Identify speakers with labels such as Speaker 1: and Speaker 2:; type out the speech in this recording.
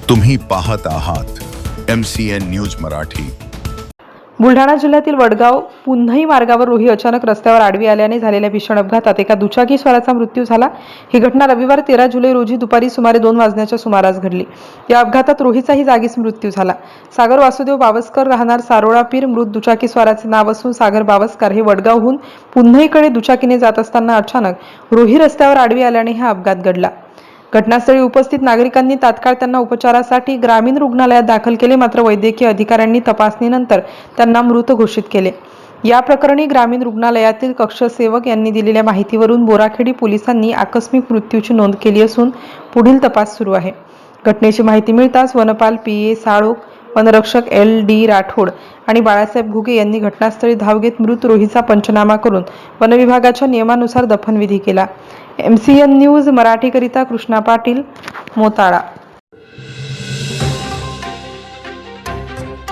Speaker 1: तुम्ही पाहत आहात MCN न्यूज मराठी।
Speaker 2: बुलढाणा जिल्ह्यातील वडगाव पुन्हई मार्गावर रोही अचानक रस्त्यावर आडवी आल्याने झालेल्या भीषण अपघातात एका दुचाकी स्वाराचा मृत्यू झाला। ही घटना रविवार 13 जुलै रोजी दुपारी सुमारे 2 वाजण्याच्या सुमारास घडली। या अपघातात रोहीचाही जागीच मृत्यू झाला। सागर वासुदेव बावस्कर राहणार सारोळापीर मृत दुचाकी स्वाराचे नाव असून सागर बावस्कर हे वडगावहून पुन्हईकडे दुचाकीने जात असताना अचानक रोही रस्त्यावर आडवी आल्याने हा अपघात घडला। घटनास्थळी उपस्थित नागरिकांनी तात्काळ त्यांना उपचारासाठी ग्रामीण रुग्णालयात दाखल केले, मात्र वैद्यकीय अधिकाऱ्यांनी तपासणीनंतर त्यांना मृत घोषित केले। या प्रकरणी ग्रामीण रुग्णालयातील कक्षसेवक यांनी दिलेल्या माहितीवरून बोराखेडी पोलिसांनी आकस्मिक मृत्यूची नोंद केली असून पुढील तपास सुरू आहे। घटनेची माहिती मिळताच वनपाल PA साळोख, वनरक्षक LD राठोड आणि बाळासाहेब घुगे यांनी घटनास्थळी धाव घेत मृत रोहीचा पंचनामा करून वनविभागाच्या नियमानुसार दफनविधी केला। MCN न्यूज मराठीकरिता कृष्णा पाटील, मोताळा।